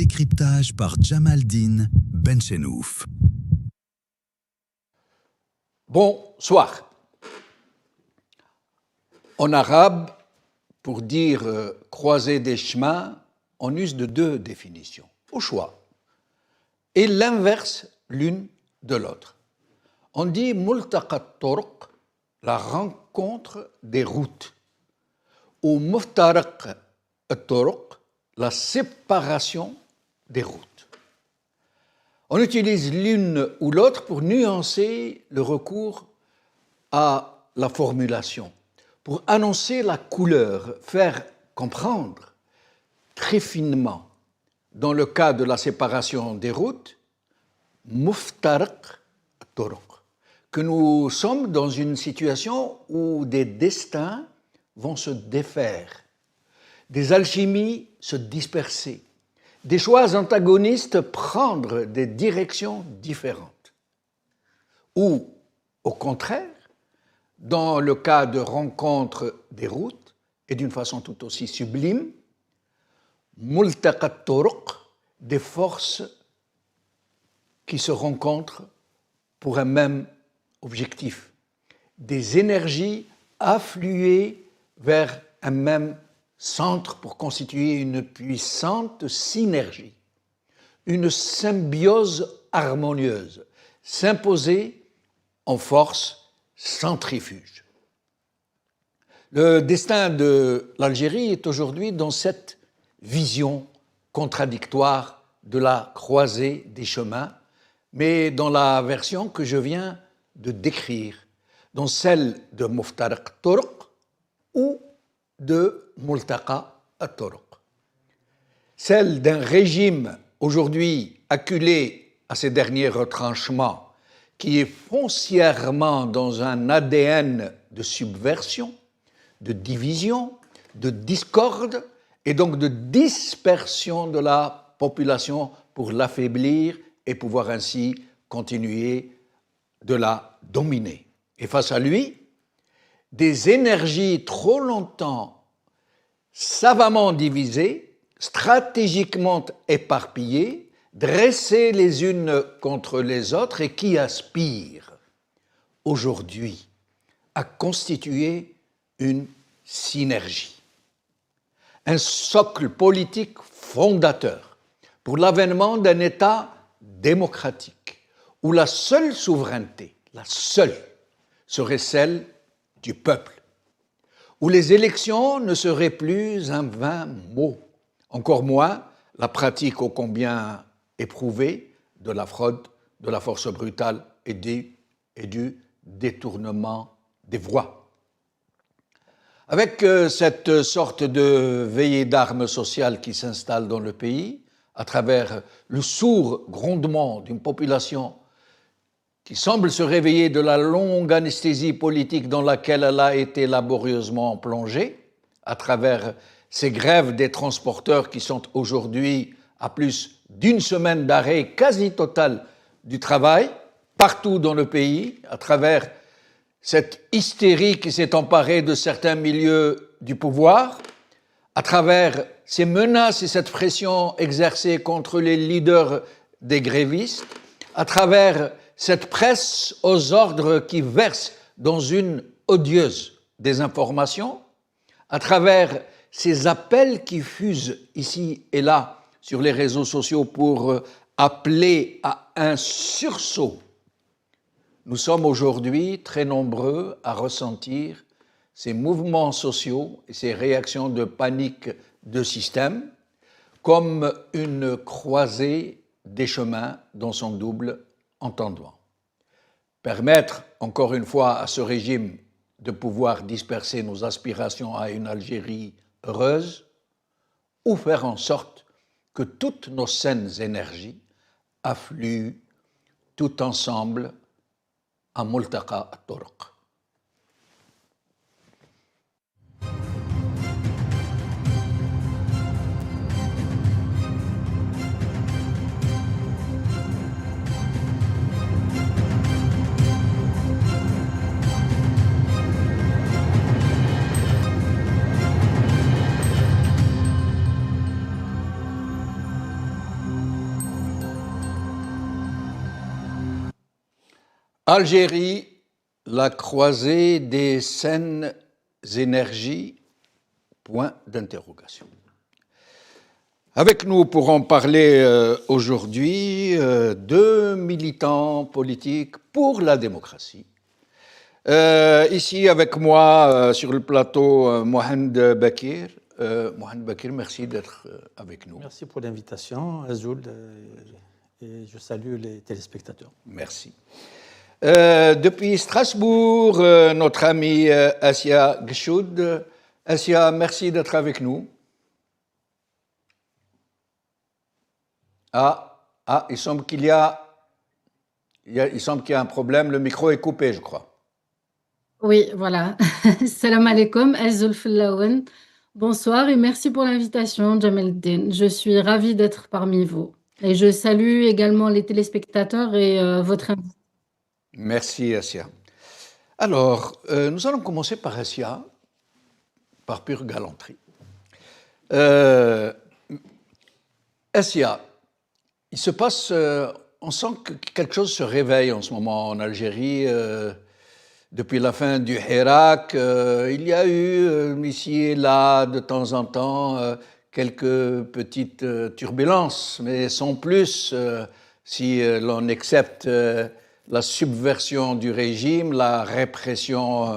Décryptage par Jamaldine Benchenouf. Bonsoir. En arabe, pour dire croiser des chemins, on use de deux définitions, au choix, et l'inverse l'une de l'autre. On dit multaqa at-turuq, la rencontre des routes, ou muftaraq at-turuq, la séparation des routes. On utilise l'une ou l'autre pour nuancer le recours à la formulation, pour annoncer la couleur, faire comprendre très finement, dans le cas de la séparation des routes, muftaraq at-turuq, que nous sommes dans une situation où des destins vont se défaire, des alchimies se disperser, des choix antagonistes prendre des directions différentes. Ou, au contraire, dans le cas de rencontre des routes, et d'une façon tout aussi sublime, multaqa at-turuq, des forces qui se rencontrent pour un même objectif, des énergies affluées vers un même centre pour constituer une puissante synergie, une symbiose harmonieuse, s'imposer en force centrifuge. Le destin de l'Algérie est aujourd'hui dans cette vision contradictoire de la croisée des chemins, mais dans la version que je viens de décrire, dans celle de muftaraq at-turuq ou de multaqa at-turuq. Celle d'un régime aujourd'hui acculé à ses derniers retranchements, qui est foncièrement dans un ADN de subversion, de division, de discorde et donc de dispersion de la population pour l'affaiblir et pouvoir ainsi continuer de la dominer. Et face à lui, des énergies trop longtemps savamment divisées, stratégiquement éparpillées, dressées les unes contre les autres et qui aspirent aujourd'hui à constituer une synergie, un socle politique fondateur pour l'avènement d'un État démocratique où la seule souveraineté, la seule, serait celle du peuple, où les élections ne seraient plus un vain mot, encore moins la pratique ô combien éprouvée de la fraude, de la force brutale et du détournement des voix. Avec cette sorte de veillée d'armes sociales qui s'installe dans le pays, à travers le sourd grondement d'une population qui semble se réveiller de la longue anesthésie politique dans laquelle elle a été laborieusement plongée, à travers ces grèves des transporteurs qui sont aujourd'hui à plus d'une semaine d'arrêt quasi total du travail, partout dans le pays, à travers cette hystérie qui s'est emparée de certains milieux du pouvoir, à travers ces menaces et cette pression exercée contre les leaders des grévistes, à travers cette presse aux ordres qui verse dans une odieuse désinformation, à travers ces appels qui fusent ici et là sur les réseaux sociaux pour appeler à un sursaut. Nous sommes aujourd'hui très nombreux à ressentir ces mouvements sociaux et ces réactions de panique de système comme une croisée des chemins dans son double entendement. Permettre, encore une fois, à ce régime de pouvoir disperser nos aspirations à une Algérie heureuse, ou faire en sorte que toutes nos saines énergies affluent tout ensemble à multaqa at-turuq. Algérie, la croisée des saines énergies, point d'interrogation. Avec nous pour en parler aujourd'hui deux militants politiques pour la démocratie. Ici avec moi sur le plateau Mohamed Bakir. Mohamed Bakir, merci d'être avec nous. Merci pour l'invitation, Azoul, et je salue les téléspectateurs. Merci. Depuis Strasbourg, notre ami Assia Ghchoud. Assia, merci d'être avec nous. Il semble qu'il y a un problème. Le micro est coupé, je crois. Oui, voilà. Salam alaikum, Azoul Fillaouen. Bonsoir et merci pour l'invitation, Jamaldine. Je suis ravie d'être parmi vous. Et je salue également les téléspectateurs et votre invité. Merci, Assia. Alors, nous allons commencer par Assia, par pure galanterie. Assia, il se passe, on sent que quelque chose se réveille en ce moment en Algérie. Depuis la fin du Hirak, il y a eu ici et là, de temps en temps, quelques petites turbulences, mais sans plus, si l'on accepte la subversion du régime, la répression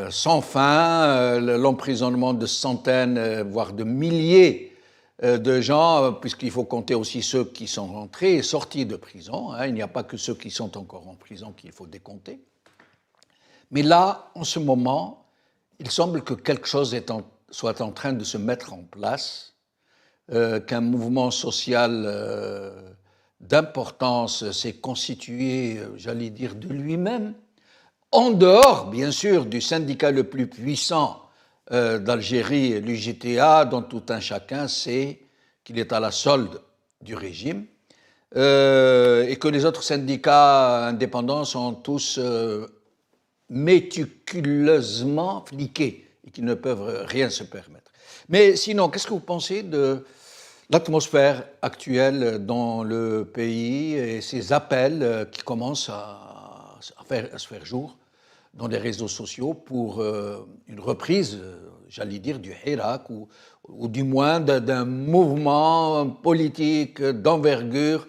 sans fin, l'emprisonnement de centaines, voire de milliers de gens, puisqu'il faut compter aussi ceux qui sont rentrés et sortis de prison. Il n'y a pas que ceux qui sont encore en prison qu'il faut décompter. Mais là, en ce moment, il semble que quelque chose soit en train de se mettre en place, qu'un mouvement social d'importance s'est constitué, j'allais dire, de lui-même, en dehors, bien sûr, du syndicat le plus puissant d'Algérie, l'UJTA, dont tout un chacun sait qu'il est à la solde du régime, et que les autres syndicats indépendants sont tous méticuleusement fliqués et qui ne peuvent rien se permettre. Mais sinon, qu'est-ce que vous pensez de l'atmosphère actuelle dans le pays et ces appels qui commencent à se faire jour dans les réseaux sociaux pour une reprise, j'allais dire, du Hirak ou du moins d'un mouvement politique d'envergure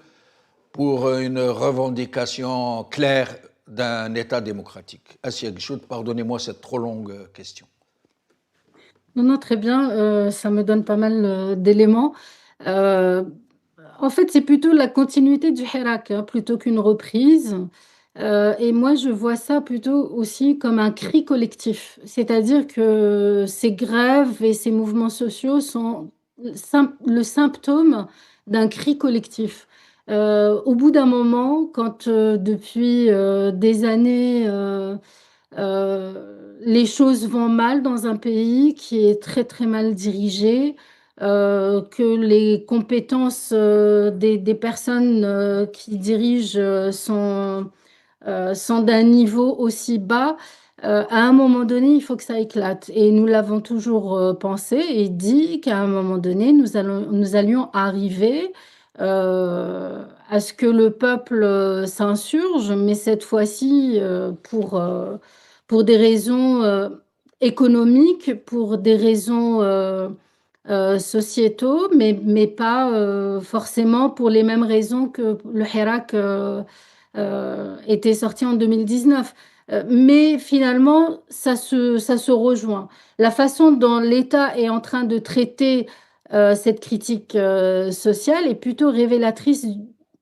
pour une revendication claire d'un État démocratique. Assia Ghchoud, pardonnez-moi cette trop longue question. Non, très bien, ça me donne pas mal d'éléments. En fait, c'est plutôt la continuité du Hirak, plutôt qu'une reprise. Et moi, je vois ça plutôt aussi comme un cri collectif. C'est-à-dire que ces grèves et ces mouvements sociaux sont le symptôme d'un cri collectif. Au bout d'un moment, quand depuis des années, les choses vont mal dans un pays qui est très très mal dirigé, que les compétences des personnes qui dirigent sont d'un niveau aussi bas, à un moment donné, il faut que ça éclate. Et nous l'avons toujours pensé et dit qu'à un moment donné, nous allions arriver à ce que le peuple s'insurge, mais cette fois-ci pour des raisons économiques, pour des raisons sociétaux, mais pas forcément pour les mêmes raisons que le Hirak était sorti en 2019. Mais finalement, ça se rejoint. La façon dont l'État est en train de traiter cette critique sociale est plutôt révélatrice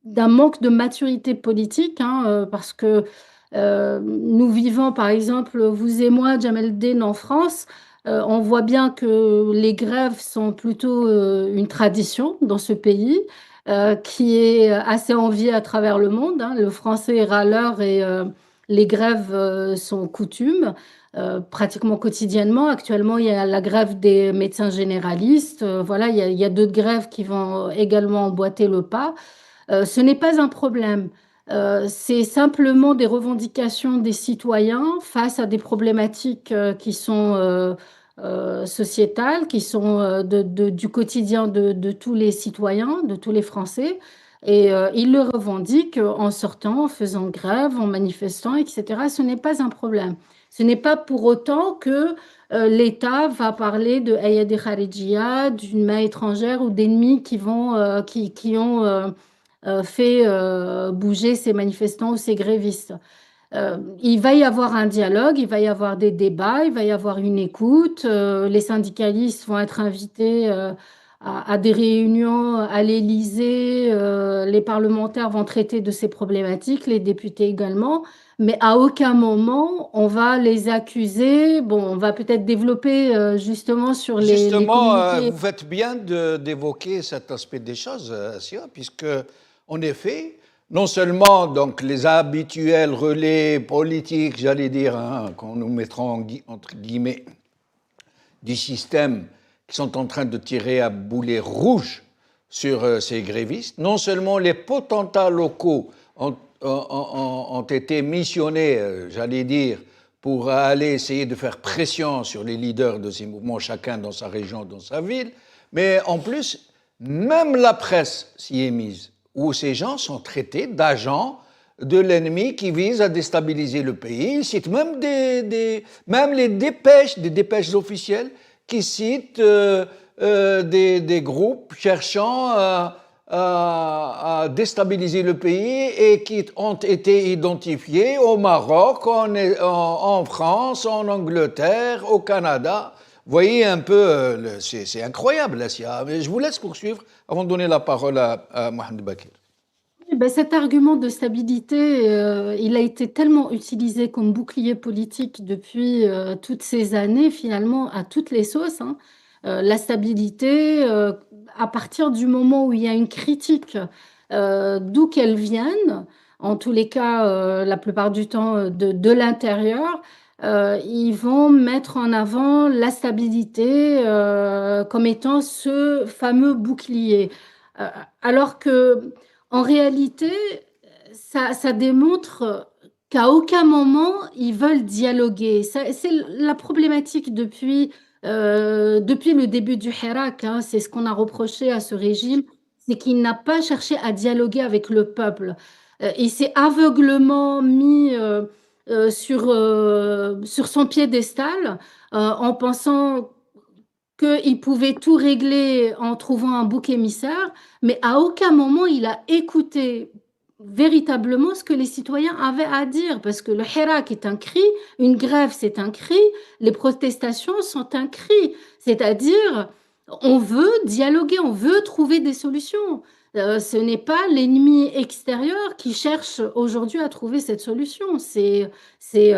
d'un manque de maturité politique, parce que nous vivons, par exemple, vous et moi, Jamaldine, en France, on voit bien que les grèves sont plutôt une tradition dans ce pays, qui est assez enviée à travers le monde. Le français est râleur et les grèves sont coutumes, pratiquement quotidiennement. Actuellement, il y a la grève des médecins généralistes. Voilà, il y a d'autres grèves qui vont également emboîter le pas. Ce n'est pas un problème. C'est simplement des revendications des citoyens face à des problématiques qui sont sociétales, qui sont du quotidien de tous les citoyens, de tous les Français. Et ils le revendiquent en sortant, en faisant grève, en manifestant, etc. Ce n'est pas un problème. Ce n'est pas pour autant que l'État va parler de Ayadi Kharijia, d'une main étrangère ou d'ennemis qui ont fait bouger ces manifestants ou ces grévistes. Il va y avoir un dialogue, il va y avoir des débats, il va y avoir une écoute. Les syndicalistes vont être invités à des réunions à l'Élysée. Les parlementaires vont traiter de ces problématiques, les députés également. Mais à aucun moment on va les accuser. Bon, on va peut-être développer justement sur les Justement, communiqués. vous faites bien d'évoquer cet aspect des choses, Assia, puisque, en effet, non seulement donc, les habituels relais politiques, j'allais dire, qu'on nous mettra entre guillemets, du système, qui sont en train de tirer à boulet rouge sur ces grévistes, non seulement les potentats locaux ont été missionnés, j'allais dire, pour aller essayer de faire pression sur les leaders de ces mouvements, chacun dans sa région, dans sa ville, mais en plus, même la presse s'y est mise, où ces gens sont traités d'agents de l'ennemi qui visent à déstabiliser le pays. Ils citent même même les dépêches, des dépêches officielles, qui citent des groupes cherchant à déstabiliser le pays et qui ont été identifiés au Maroc, en France, en Angleterre, au Canada. Vous voyez un peu, c'est incroyable, Assia. Mais je vous laisse poursuivre avant de donner la parole à Mohamed Bakir. Ben, cet argument de stabilité, il a été tellement utilisé comme bouclier politique depuis toutes ces années, finalement, à toutes les sauces, hein. La stabilité, à partir du moment où il y a une critique, d'où qu'elle vienne, en tous les cas, la plupart du temps de l'intérieur, ils vont mettre en avant la stabilité comme étant ce fameux bouclier. Euh, alors que en réalité, ça démontre qu'à aucun moment ils veulent dialoguer. C'est la problématique depuis le début du Hirak, hein. C'est ce qu'on a reproché à ce régime, c'est qu'il n'a pas cherché à dialoguer avec le peuple. Il s'est aveuglement mis sur son piédestal en pensant qu'il pouvait tout régler en trouvant un bouc émissaire, mais à aucun moment il a écouté véritablement ce que les citoyens avaient à dire, parce que le hirak est un cri, une grève c'est un cri, les protestations sont un cri, c'est-à-dire on veut dialoguer, on veut trouver des solutions. Ce n'est pas l'ennemi extérieur qui cherche aujourd'hui à trouver cette solution. C'est, c'est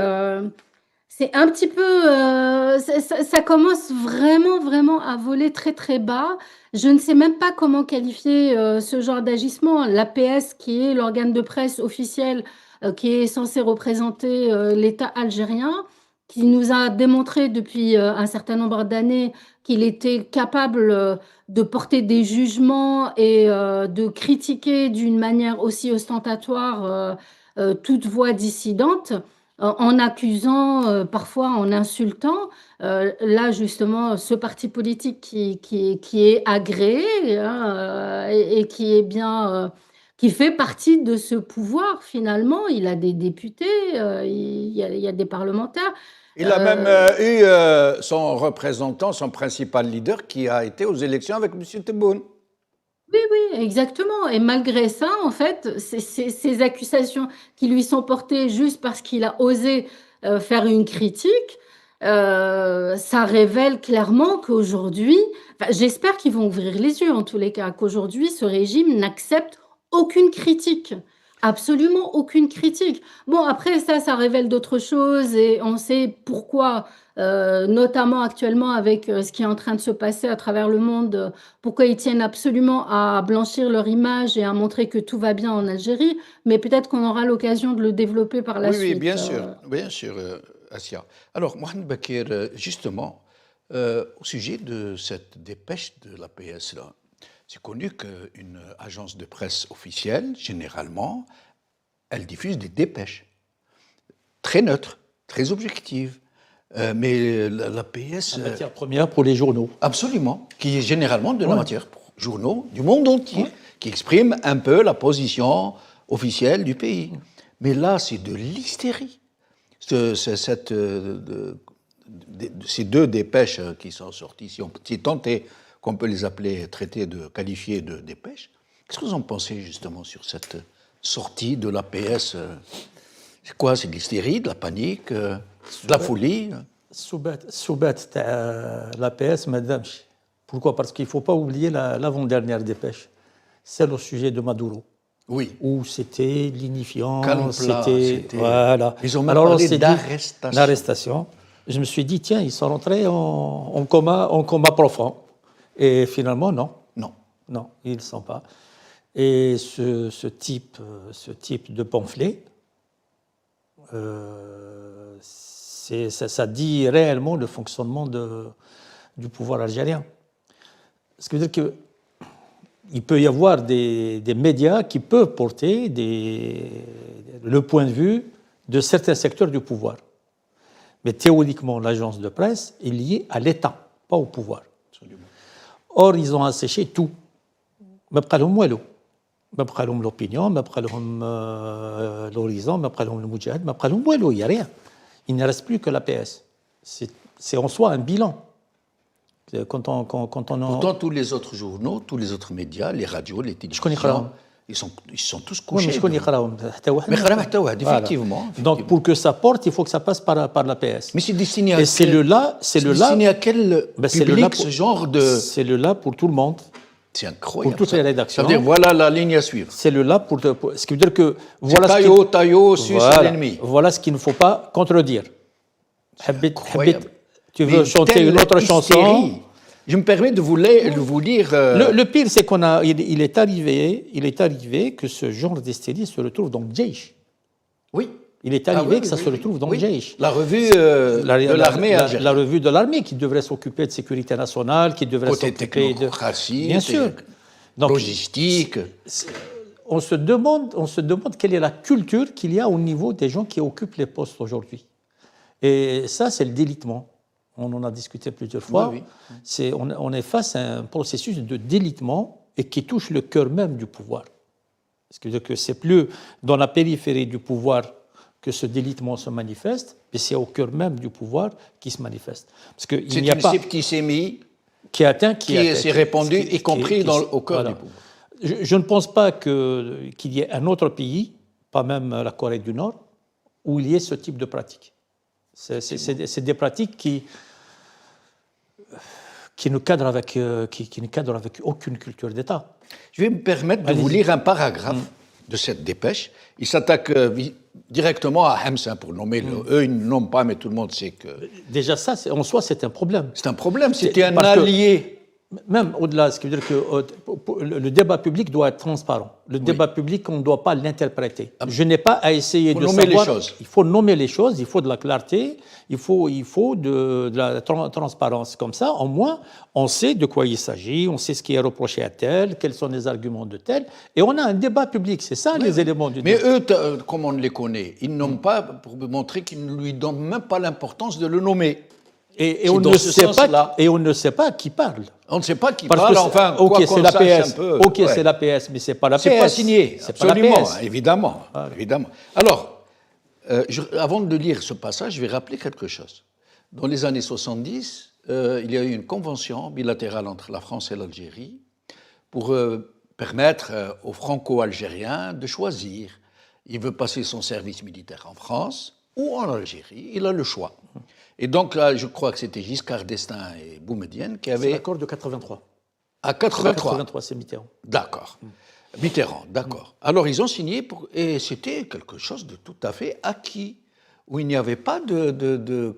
un petit peu, ça commence vraiment, vraiment à voler très, très bas. Je ne sais même pas comment qualifier ce genre d'agissement. L'APS, qui est l'organe de presse officiel qui est censé représenter l'État algérien, qui nous a démontré depuis un certain nombre d'années qu'il était capable de porter des jugements et de critiquer d'une manière aussi ostentatoire toute voix dissidente en accusant, parfois en insultant. Là, justement, ce parti politique qui est agréé, hein, et qui est bien, qui fait partie de ce pouvoir, finalement. Il a des députés, il y a des parlementaires. Il a même eu son représentant, son principal leader, qui a été aux élections avec M. Tebboune. Oui, oui, exactement. Et malgré ça, en fait, ces accusations qui lui sont portées juste parce qu'il a osé faire une critique, ça révèle clairement qu'aujourd'hui, enfin, j'espère qu'ils vont ouvrir les yeux en tous les cas, qu'aujourd'hui, ce régime n'accepte aucune critique. Absolument aucune critique. Bon, après ça révèle d'autres choses et on sait pourquoi, notamment actuellement avec ce qui est en train de se passer à travers le monde, pourquoi ils tiennent absolument à blanchir leur image et à montrer que tout va bien en Algérie, mais peut-être qu'on aura l'occasion de le développer par la Oui, suite. oui, bien sûr, Assia. Alors, Mohamed Bakir, justement, au sujet de cette dépêche de l'APS, là, c'est connu qu'une agence de presse officielle, généralement, elle diffuse des dépêches très neutres, très objectives. Mais l'APS... La matière première pour les journaux. Absolument, qui est généralement de la matière pour journaux du monde entier, qui exprime un peu la position officielle du pays. Mais là, c'est de l'hystérie. Ces deux dépêches qui sont sorties, si tant est qu'on peut les appeler, qualifier de dépêches, qu'est-ce que vous en pensez justement sur cette sortie de l'APS? C'est quoi? C'est de l'hystérie, de la panique, de la folie? Soubat, l'APS, madame. Pourquoi? Parce qu'il ne faut pas oublier l'avant-dernière dépêche, celle au sujet de Maduro. Oui. Où c'était lignifiant, Calme plat, c'était... Voilà. Ils ont même parlé d'arrestation. L'arrestation. Je me suis dit, tiens, ils sont rentrés en coma profond. Et finalement, non. Non. Non, ils ne le sont pas. Et ce type de pamphlet, ça dit réellement le fonctionnement du pouvoir algérien. Ce qui veut dire qu'il peut y avoir des médias qui peuvent porter le point de vue de certains secteurs du pouvoir. Mais théoriquement, l'agence de presse est liée à l'État, pas au pouvoir. Absolument. Or, ils ont asséché tout. ما بقى لهم والو ما بقى لهم l'opinion ما بقى لهم l'horizon ما بقى لهم المجاهد ما بقى لهم والو il y a rien. Il ne reste plus que l'APS. C'est en soi un bilan. Pourtant, tous les autres journaux, tous les autres médias, les radios, les télévisions, ils sont tous couchés. Effectivement. Donc, pour que ça porte, il faut que ça passe par l'APS. Mais c'est destiné à destiné à quel public ce genre de... C'est le là pour tout le monde. C'est incroyable. Pour toutes les rédactions. Ça veut dire, voilà la ligne à suivre. C'est le là pour ce qui veut dire que... Voilà taillot, sus à l'ennemi. Voilà ce qu'il ne faut pas contredire. Incroyable. Tu veux chanter une autre chanson? Je me permets de vous lire... Le pire, c'est il est arrivé que ce genre d'hystérie se retrouve dans le Jaish. Oui. Il est arrivé que ça se retrouve dans le Jaish. La revue de l'armée algérienne. La revue de l'armée qui devrait s'occuper de sécurité nationale, qui devrait s'occuper de... Bien sûr. Donc, logistique. On se demande quelle est la culture qu'il y a au niveau des gens qui occupent les postes aujourd'hui. Et ça, c'est le délitement. On en a discuté plusieurs fois. Oui. On est face à un processus de délitement et qui touche le cœur même du pouvoir. C'est-à-dire que c'est plus dans la périphérie du pouvoir que ce délitement se manifeste, mais c'est au cœur même du pouvoir qui se manifeste. Parce que c'est une septicémie qui s'est répandue, y compris au cœur du pouvoir. Je ne pense pas qu'il y ait un autre pays, pas même la Corée du Nord, où il y ait ce type de pratique. C'est des pratiques qui ne cadrent avec aucune culture d'État. Je vais me permettre de vous lire un paragraphe de cette dépêche. Il s'attaque directement à Hems, pour nommer eux, ils ne nomment pas, mais tout le monde sait que... Déjà ça, en soi, c'est un problème. C'est un problème, c'était un allié. Même au-delà, ce qui veut dire que le débat public doit être transparent. Le débat public, on ne doit pas l'interpréter. Je n'ai pas à essayer de savoir... les choses. Il faut nommer les choses, il faut de la clarté, il faut de la transparence. Comme ça, au moins, on sait de quoi il s'agit, on sait ce qui est reproché à tel, quels sont les arguments de tel, et on a un débat public. C'est ça, les éléments du débat. Mais eux, comme on les connaît, ils ne nomment pas pour montrer qu'ils ne lui donnent même pas l'importance de le nommer. Et on ne sait pas qui parle. On ne sait pas qui parle, enfin, ok, c'est l'APS, ouais. C'est l'APS, mais c'est pas l'APS. C'est pas signé, absolument, évidemment, Voilà. évidemment. Alors, avant de lire ce passage, je vais rappeler quelque chose. Dans les années 70, il y a eu une convention bilatérale entre la France et l'Algérie pour permettre aux franco-algériens de choisir. Il veut passer son service militaire en France ou en Algérie, il a le choix. Et donc là, je crois que c'était Giscard d'Estaing et Boumedienne qui avaient... C'est l'accord de 83. À 83. 83, c'est Mitterrand. D'accord. Mitterrand, d'accord. Alors ils ont signé, et c'était quelque chose de tout à fait acquis, où il n'y avait pas de...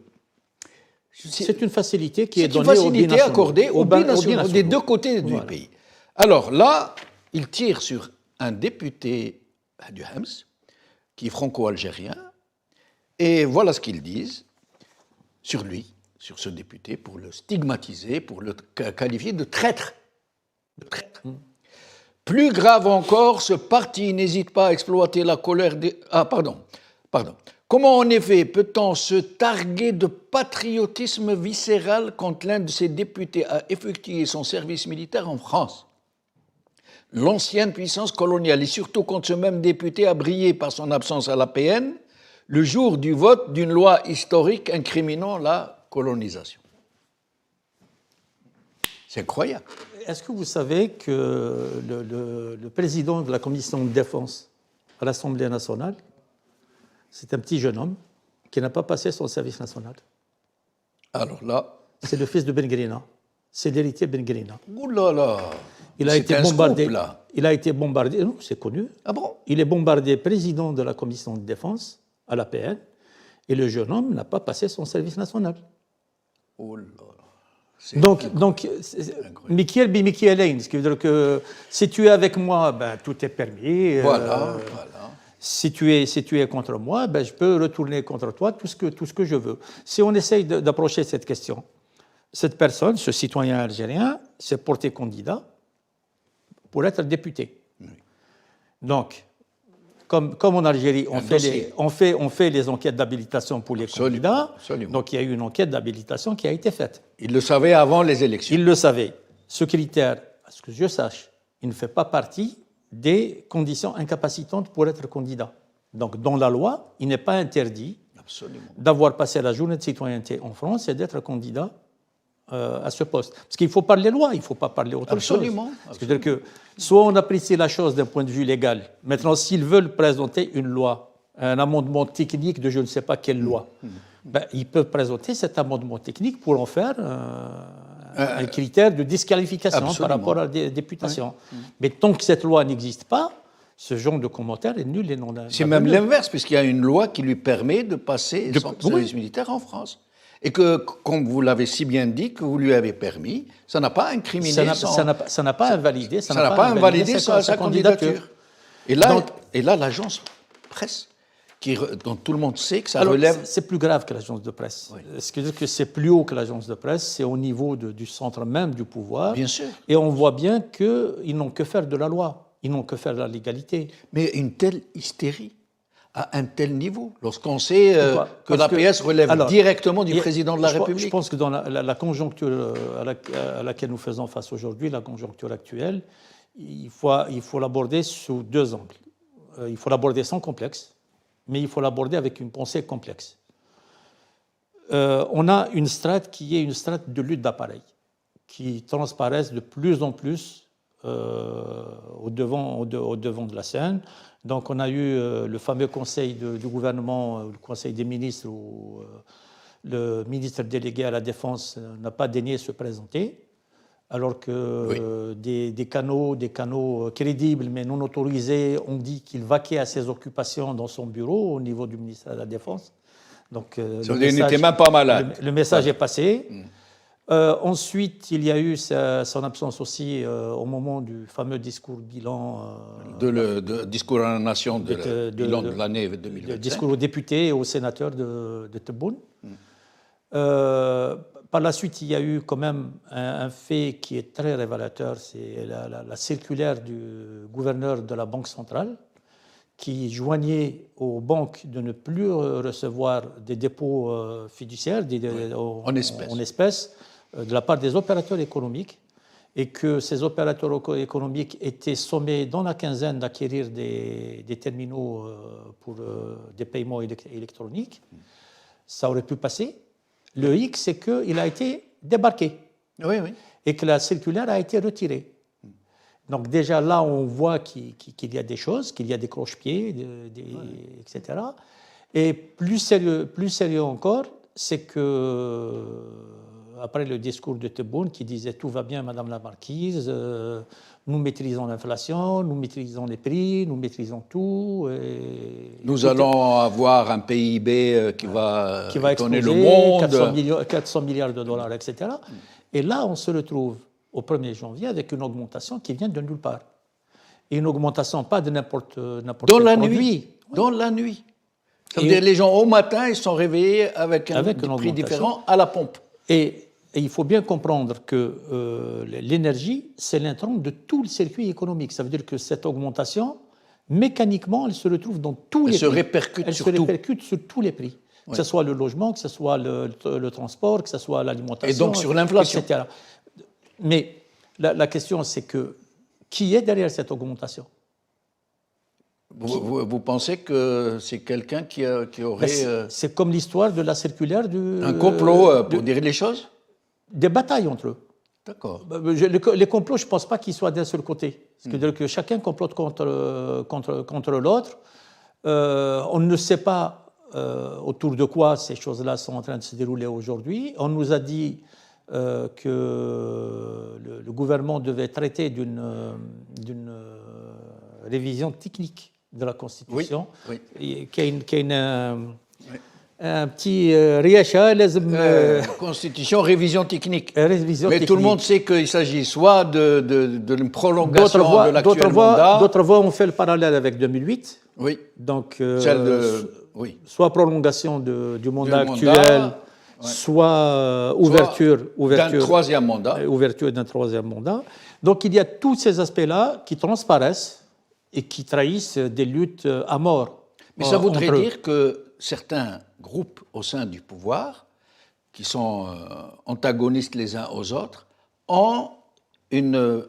C'est une facilité qui est donnée aux binationaux. C'est une facilité accordée aux binationaux des deux côtés du pays. Alors là, il tire sur un député du Hems, qui est franco-algérien, et voilà ce qu'ils disent sur lui, sur ce député, pour le stigmatiser, pour le qualifier de traître. Plus grave encore, ce parti n'hésite pas à exploiter la colère des... Ah, pardon. Comment en effet peut-on se targuer de patriotisme viscéral quand l'un de ses députés a effectué son service militaire en France? l'ancienne puissance coloniale, et surtout quand ce même député a brillé par son absence à l'APN le jour du vote d'une loi historique incriminant la colonisation. C'est incroyable. Est-ce que vous savez que le président de la commission de défense à l'Assemblée nationale, c'est un petit jeune homme qui n'a pas passé son service national? Alors là, C'est le fils de Ben Grina. C'est l'héritier Ben Grina. oulala, Il a c'est été un bombardé. scoop, là. Il a été bombardé. Non, c'est connu. Ah bon? Il est bombardé président de la commission de défense à l'APN et le jeune homme n'a pas passé son service national. Oh là là. C'est Donc, incroyable. Michael bi Michaelain, ce qui veut dire que si tu es avec moi, ben, tout est permis. Voilà. Si tu es contre moi, ben, je peux retourner contre toi tout ce que je veux. Si on essaye d'approcher cette question, cette personne, ce citoyen algérien, s'est porté candidat pour être député. Oui. Donc, comme en Algérie, on fait les enquêtes d'habilitation pour les candidats. Absolument. Donc, il y a eu une enquête d'habilitation qui a été faite. Il le savait avant les élections. Il le savait. Ce critère, à ce que je sache, il ne fait pas partie des conditions incapacitantes pour être candidat. Donc, dans la loi, il n'est pas interdit d'avoir passé la journée de citoyenneté en France et d'être candidat à ce poste. Parce qu'il faut parler loi, il ne faut pas parler autre chose. C'est-à-dire que soit on apprécie la chose d'un point de vue légal. Maintenant, s'ils veulent présenter une loi, un amendement technique de je ne sais pas quelle loi, ben, ils peuvent présenter cet amendement technique pour en faire un critère de disqualification par rapport à la députation. Oui. Mais tant que cette loi n'existe pas, ce genre de commentaire est nul et non... C'est même l'inverse, puisqu'il y a une loi qui lui permet de passer son service militaire en France. Et que, comme vous l'avez si bien dit, que vous lui avez permis, ça n'a pas incriminé ça n'a pas invalidé sa candidature. Et là, l'agence presse, dont tout le monde sait que ça relève... C'est plus grave que l'agence de presse. Oui. C'est-à-dire que c'est plus haut que l'agence de presse, c'est au niveau du centre même du pouvoir. Bien sûr. Et on voit bien qu'ils n'ont que faire de la loi, ils n'ont que faire de la légalité. Mais une telle hystérie à un tel niveau, lorsqu'on sait que l'APS relève directement du président de la République. Je pense que dans la conjoncture à laquelle nous faisons face aujourd'hui, la conjoncture actuelle, il faut l'aborder sous deux angles. Il faut l'aborder sans complexe, mais il faut l'aborder avec une pensée complexe. On a une strate qui est une strate de lutte d'appareil, qui transparaissent de plus en plus au devant de la scène. Donc on a eu le fameux conseil du gouvernement, le conseil des ministres, où le ministre délégué à la Défense n'a pas daigné se présenter, alors que des canaux crédibles mais non autorisés ont dit qu'il vaquait à ses occupations dans son bureau au niveau du ministère de la Défense. Donc il n'était même pas malade. Le message est passé. Ensuite, il y a eu son absence aussi au moment du fameux discours bilan. Discours à la nation bilan de l'année 2025. Le discours aux députés et aux sénateurs de Tebboune. Par la suite, il y a eu quand même un fait qui est très révélateur, c'est la circulaire du gouverneur de la Banque centrale qui joignait aux banques de ne plus recevoir des dépôts fiduciaires en espèces de la part des opérateurs économiques, et que ces opérateurs économiques étaient sommés dans la quinzaine d'acquérir des terminaux pour des paiements électroniques. Ça aurait pu passer. Le hic, c'est qu'il a été débarqué et que la circulaire a été retirée. Donc déjà là, on voit qu'il y a des choses, qu'il y a des cloche-pieds, etc. Et plus sérieux encore, c'est que après le discours de Tebboune qui disait « Tout va bien, Madame la Marquise, nous maîtrisons l'inflation, nous maîtrisons les prix, nous maîtrisons tout. » Nous allons avoir un PIB qui va étonner le monde. 400 milliards de dollars, etc. Et là, on se retrouve au 1er janvier avec une augmentation qui vient de nulle part. Et une augmentation pas de n'importe quel produit. Dans la nuit. Ça veut dire les gens, au matin, ils sont réveillés avec un prix différent à la pompe. Et il faut bien comprendre que l'énergie, c'est l'intrant de tout le circuit économique. Ça veut dire que cette augmentation, mécaniquement, elle se retrouve dans tous les prix. Elle se répercute sur tous les prix. Que ce soit le logement, que ce soit le transport, que ce soit l'alimentation. Et donc sur l'inflation. Etc. Mais la question, c'est que qui est derrière cette augmentation. Vous pensez que c'est quelqu'un qui aurait... C'est comme l'histoire de la circulaire un complot pour dire les choses? Des batailles entre eux. D'accord. Les complots, je ne pense pas qu'ils soient d'un seul côté. C'est-à-dire que chacun complote contre l'autre. On ne sait pas autour de quoi ces choses-là sont en train de se dérouler aujourd'hui. On nous a dit que le gouvernement devait traiter d'une révision technique de la Constitution, qui a un petit riacha. Constitution, révision technique. Révision Mais technique. tout le monde sait qu'il s'agit soit d'une prolongation de l'actuel mandat. D'autres voix ont fait le parallèle avec 2008. Oui. Donc, Celle de, oui. soit prolongation du mandat actuel, soit ouverture d'un troisième mandat. Ouverture d'un troisième mandat. Donc, il y a tous ces aspects-là qui transparaissent et qui trahissent des luttes à mort. Mais ça voudrait dire que certains groupes au sein du pouvoir, qui sont antagonistes les uns aux autres, ont une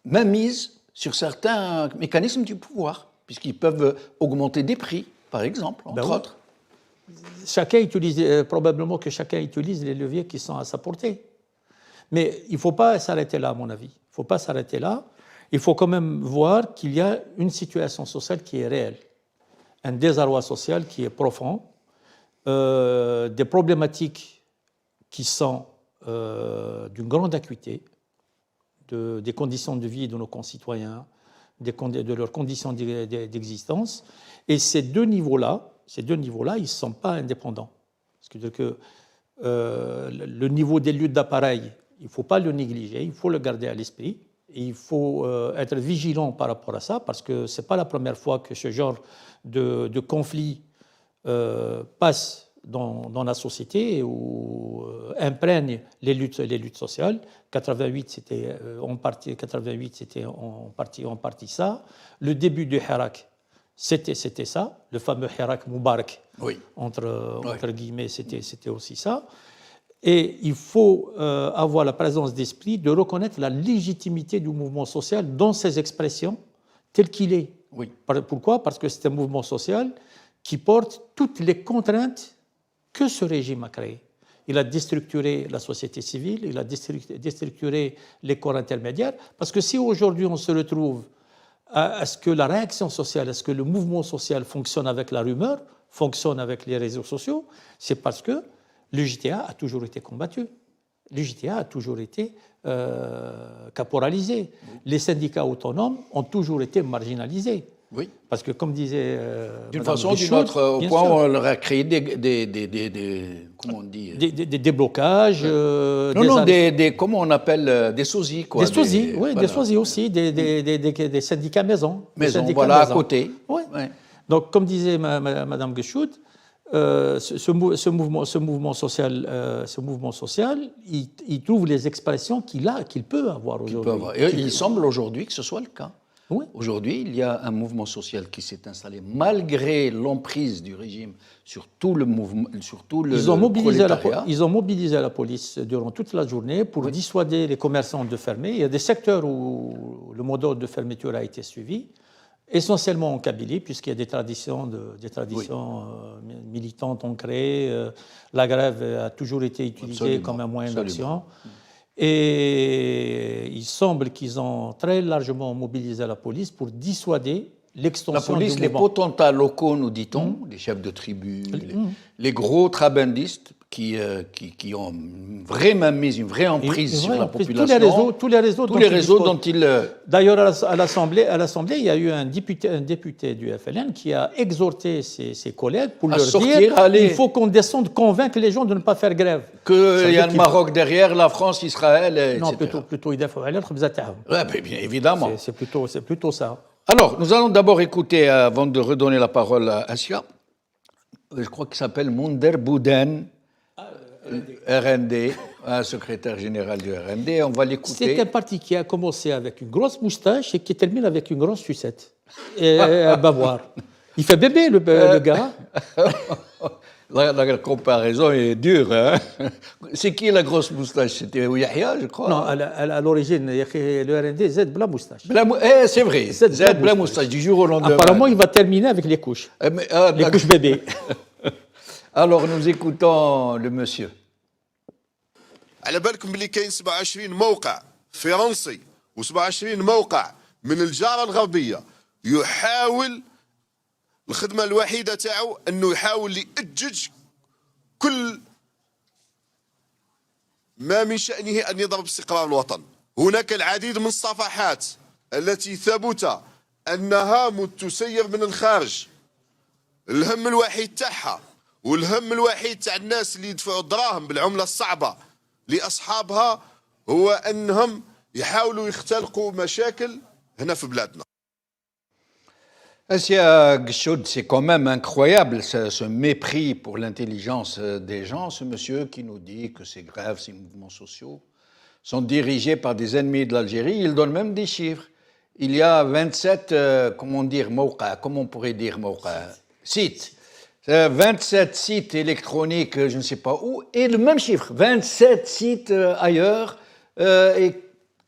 mainmise sur certains mécanismes du pouvoir, puisqu'ils peuvent augmenter des prix, par exemple, entre autres. Chacun utilise, probablement que chacun utilise les leviers qui sont à sa portée. Mais il ne faut pas s'arrêter là, à mon avis. Il ne faut pas s'arrêter là. Il faut quand même voir qu'il y a une situation sociale qui est réelle, un désarroi social qui est profond, des problématiques qui sont d'une grande acuité, des conditions de vie de nos concitoyens, de leurs conditions d'existence. Et ces deux niveaux-là, ils ne sont pas indépendants. C'est-à-dire que le niveau des luttes d'appareil, il ne faut pas le négliger, il faut le garder à l'esprit. Et il faut être vigilant par rapport à ça, parce que ce n'est pas la première fois que ce genre de conflit passe dans la société ou imprègne les luttes sociales. 88, c'était en partie ça. Le début du Hirak, c'était ça. Le fameux Hirak Moubarak, entre guillemets, c'était aussi ça. Et il faut avoir la présence d'esprit de reconnaître la légitimité du mouvement social dans ses expressions tel qu'il est. Oui. Pourquoi? Parce que c'est un mouvement social qui porte toutes les contraintes que ce régime a créées. Il a déstructuré la société civile, il a déstructuré les corps intermédiaires, parce que si aujourd'hui on se retrouve à ce que la réaction sociale, à ce que le mouvement social fonctionne avec la rumeur, fonctionne avec les réseaux sociaux, c'est parce que le JTA a toujours été combattu. Le JTA a toujours été caporalisé. Les syndicats autonomes ont toujours été marginalisés. Oui. Parce que, comme disait d'une façon ou d'une autre, au point où on leur a créé comment on dit, des déblocages. Comment on appelle, des sosies, quoi. Des sosies, oui, voilà. Des sosies aussi, des syndicats maison. Voilà, à côté. Oui. Ouais. Donc, comme disait Madame Gueshoud, ce mouvement social, il trouve les expressions qu'il peut avoir aujourd'hui. Il semble aujourd'hui que ce soit le cas. Oui. Aujourd'hui, il y a un mouvement social qui s'est installé malgré l'emprise du régime sur tout le mouvement, sur tout le prolétariat. Ils ont mobilisé la police durant toute la journée pour dissuader les commerçants de fermer. Il y a des secteurs où le mot d'ordre de fermeture a été suivi, essentiellement en Kabylie, puisqu'il y a des traditions militantes ancrées. La grève a toujours été utilisée comme un moyen d'action. Et il semble qu'ils ont très largement mobilisé la police pour dissuader l'extension du mouvement. La police, les potentats locaux, nous dit-on, les chefs de tribu, les gros trabandistes qui ont une vraie mainmise, une vraie emprise sur la population. Tous les réseaux dont ils... D'ailleurs, à l'Assemblée, il y a eu un député du FLN qui a exhorté ses collègues pour leur dire qu'il faut qu'on descende convaincre les gens de ne pas faire grève. Qu'il y a le Maroc derrière, la France, Israël, etc. Non, plutôt il faut aller bien évidemment. C'est plutôt ça. Alors, nous allons d'abord écouter, avant de redonner la parole à Assia, je crois qu'il s'appelle Mounder Bouden, RND, un secrétaire général du RND. On va l'écouter. C'est un parti qui a commencé avec une grosse moustache et qui termine avec une grosse sucette et un bavoir. Il fait bébé, le gars. La comparaison est dure. Hein. C'est qui la grosse moustache? C'était Yahya, je crois. Non, à l'origine, le RND, Z bla moustache. C'est vrai, Z bla moustache, du jour au lendemain. Apparemment, il va terminer avec les couches. Les couches bébés. Alors, nous écoutons le monsieur. على بالكم بلي كاين 27 موقع فرنسي و27 موقع من الجاره الغربيه يحاول الخدمه الوحيده تاعو انه يحاول يأجج كل ما من شأنه ان يضرب استقرار الوطن. هناك العديد من الصفحات التي ثبت انها تسير من الخارج. الهم الوحيد تاعها والهم الوحيد تاع الناس اللي يدفعوا الدراهم بالعمله الصعبه لاصحابها هو انهم يحاولوا يختلقوا مشاكل هنا في بلادنا. Assia Gchoud, c'est quand même incroyable ce mépris pour l'intelligence des gens, ce monsieur qui nous dit que c'est grave, ces mouvements sociaux sont dirigés par des ennemis de l'Algérie. Il donne même des chiffres. Il y a 27, comment on pourrait dire sites. 27 sites électroniques, je ne sais pas où, et le même chiffre, 27 sites ailleurs,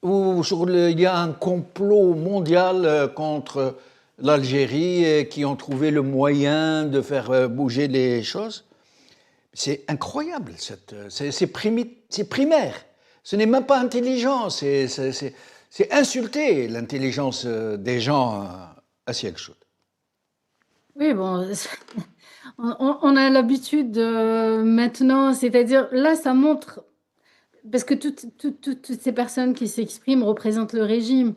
où il y a un complot mondial contre l'Algérie qui ont trouvé le moyen de faire bouger les choses. C'est incroyable, c'est primaire. Ce n'est même pas intelligent, c'est insulter l'intelligence des gens à ciel chaud. Oui, bon, on a l'habitude maintenant, c'est-à-dire là, ça montre, parce que toutes ces personnes qui s'expriment représentent le régime,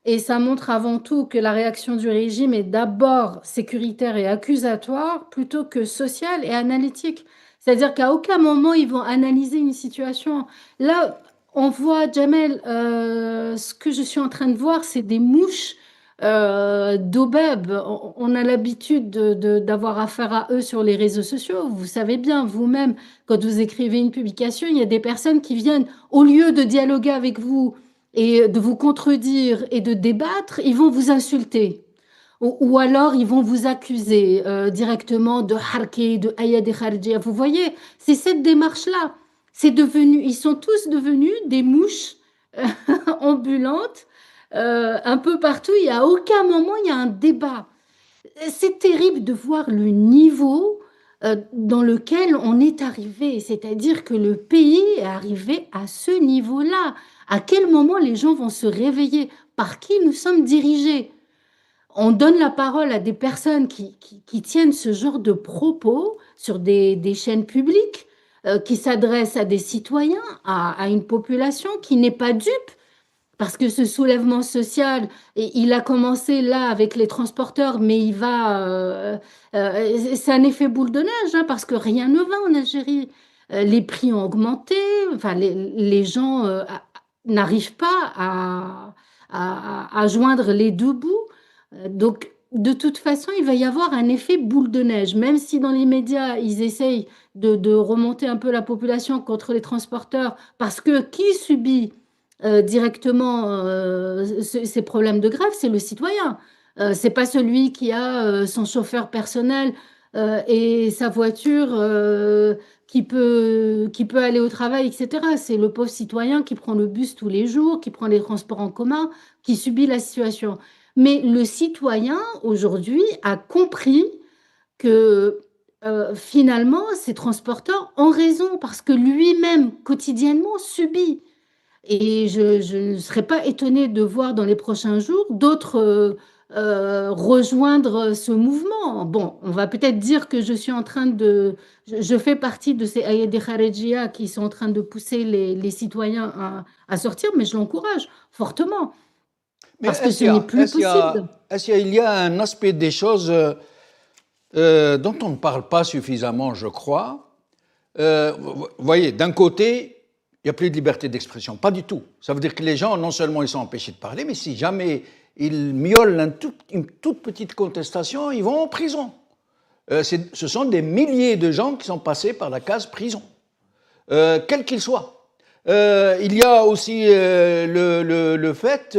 et ça montre avant tout que la réaction du régime est d'abord sécuritaire et accusatoire plutôt que sociale et analytique. C'est-à-dire qu'à aucun moment ils vont analyser une situation. Là, on voit, Jamel, ce que je suis en train de voir, c'est des mouches d'Aubeb. On a l'habitude d'avoir affaire à eux sur les réseaux sociaux. Vous savez bien, vous-même, quand vous écrivez une publication, il y a des personnes qui viennent, au lieu de dialoguer avec vous et de vous contredire et de débattre, ils vont vous insulter. Ou alors, ils vont vous accuser directement de harké, de ayad kharjia. Vous voyez, c'est cette démarche-là. Ils sont tous devenus des mouches ambulantes un peu partout. Il n'y a aucun moment, il y a un débat. C'est terrible de voir le niveau dans lequel on est arrivé. C'est-à-dire que le pays est arrivé à ce niveau-là. À quel moment les gens vont se réveiller? Par qui nous sommes dirigés? On donne la parole à des personnes qui tiennent ce genre de propos sur des chaînes publiques, qui s'adressent à des citoyens, à une population qui n'est pas dupe, parce que ce soulèvement social, il a commencé là avec les transporteurs, mais il va... c'est un effet boule de neige, hein, parce que rien ne va en Algérie. Les prix ont augmenté, enfin, les gens n'arrivent pas à joindre les deux bouts. Donc, de toute façon, il va y avoir un effet boule de neige, même si dans les médias, ils essayent de remonter un peu la population contre les transporteurs, parce que qui subit directement ces problèmes de grève, c'est le citoyen. C'est pas celui qui a son chauffeur personnel et sa voiture qui peut aller au travail, etc. C'est le pauvre citoyen qui prend le bus tous les jours, qui prend les transports en commun, qui subit la situation. Mais le citoyen, aujourd'hui, a compris que finalement, ces transporteurs ont raison parce que lui-même, quotidiennement, subit. Et je ne serais pas étonnée de voir dans les prochains jours d'autres rejoindre ce mouvement. Bon, on va peut-être dire que je suis en train je fais partie de ces Ayed Kharejia qui sont en train de pousser les citoyens à sortir, mais je l'encourage fortement. Parce que ce n'est plus possible. Il y a un aspect des choses dont on ne parle pas suffisamment, je crois. Vous voyez, d'un côté, il n'y a plus de liberté d'expression. Pas du tout. Ça veut dire que les gens, non seulement ils sont empêchés de parler, mais si jamais ils miaulent une toute petite contestation, ils vont en prison. Ce sont des milliers de gens qui sont passés par la case prison, quel qu'il soit. Il y a aussi le fait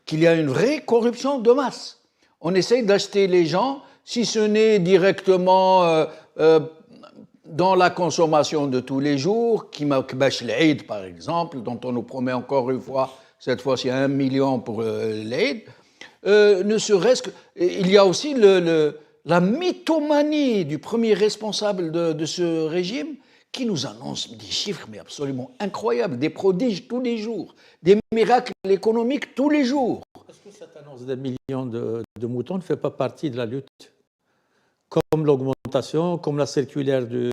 qu'il y a une vraie corruption de masse. On essaye d'acheter les gens, si ce n'est directement dans la consommation de tous les jours, qui m'a l'Eid par exemple, dont on nous promet encore une fois, cette fois-ci 1 million pour l'Eid, ne serait-ce que... Il y a aussi la mythomanie du premier responsable de ce régime qui nous annonce des chiffres mais absolument incroyables, des prodiges tous les jours, des miracles économiques tous les jours. Est-ce que cette annonce d'un million de moutons ne fait pas partie de la lutte? Comme l'augmentation, comme la circulaire du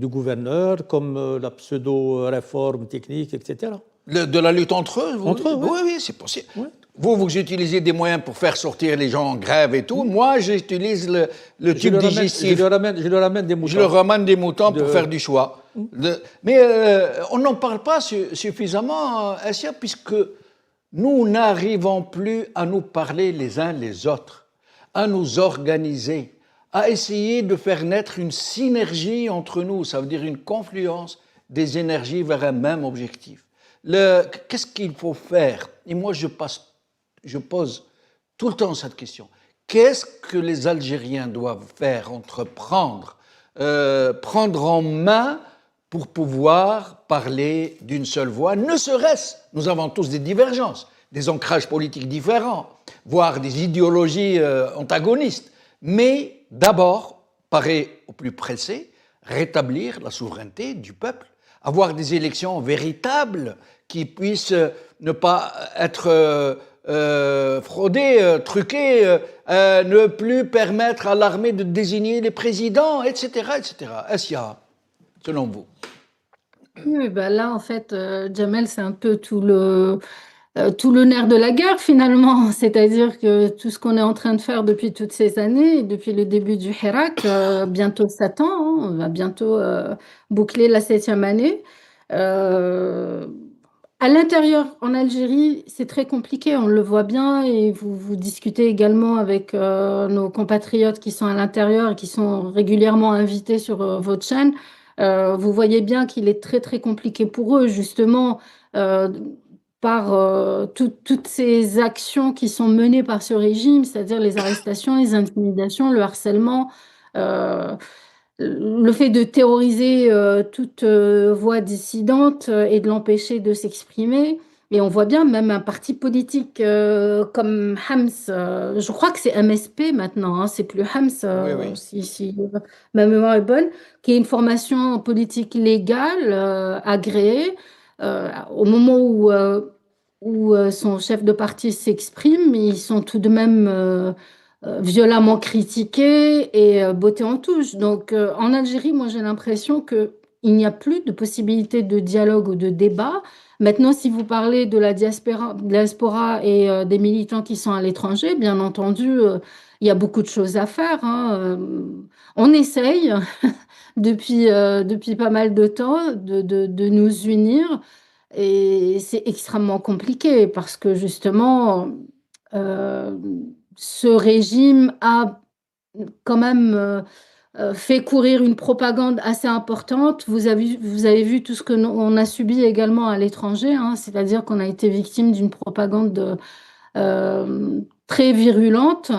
gouverneur, comme la pseudo-réforme technique, etc. De la lutte entre eux? Entre eux, oui, oui, c'est possible. Oui. Vous utilisez des moyens pour faire sortir les gens en grève et tout. Moi, j'utilise le tube digestif. Je leur ramène des moutons. Je leur ramène des moutons pour faire du choix. Mais on n'en parle pas suffisamment, Assia, puisque nous n'arrivons plus à nous parler les uns les autres, à nous organiser, à essayer de faire naître une synergie entre nous, ça veut dire une confluence des énergies vers un même objectif. Qu'est-ce qu'il faut faire? Et moi, je pose tout le temps cette question. Qu'est-ce que les Algériens doivent faire, entreprendre, prendre en main pour pouvoir parler d'une seule voix? Ne serait-ce, nous avons tous des divergences, des ancrages politiques différents, voire des idéologies antagonistes. Mais d'abord, paraît au plus pressé, rétablir la souveraineté du peuple, avoir des élections véritables qui puissent ne pas être fraudées, truquées, ne plus permettre à l'armée de désigner les présidents, etc., etc. Assia, selon vous? Oui, bah là, en fait, Jamel, c'est un peu tout le nerf de la guerre, finalement. C'est-à-dire que tout ce qu'on est en train de faire depuis toutes ces années, depuis le début du Hirak, bientôt 7 ans, hein, on va bientôt boucler la 7e année. À l'intérieur, en Algérie, c'est très compliqué, on le voit bien, et vous discutez également avec nos compatriotes qui sont à l'intérieur et qui sont régulièrement invités sur votre chaîne. Vous voyez bien qu'il est très très compliqué pour eux, justement, par toutes ces actions qui sont menées par ce régime, c'est-à-dire les arrestations, les intimidations, le harcèlement, le fait de terroriser toute voix dissidente et de l'empêcher de s'exprimer. Et on voit bien même un parti politique comme Hams, je crois que c'est MSP maintenant, hein, c'est plus Hams, Oui. si ma mémoire est bonne, qui est une formation politique légale, agréée. Au moment où son chef de parti s'exprime, ils sont tout de même violemment critiqués et bottés en touche. Donc en Algérie, moi j'ai l'impression qu'il n'y a plus de possibilité de dialogue ou de débat. Maintenant, si vous parlez de la diaspora et des militants qui sont à l'étranger, bien entendu, il y a beaucoup de choses à faire, hein. On essaye depuis pas mal de temps de nous unir et c'est extrêmement compliqué parce que justement, euh, ce régime a quand même fait courir une propagande assez importante. Vous avez vu tout ce que on a subi également à l'étranger, hein, c'est-à-dire qu'on a été victime d'une propagande très virulente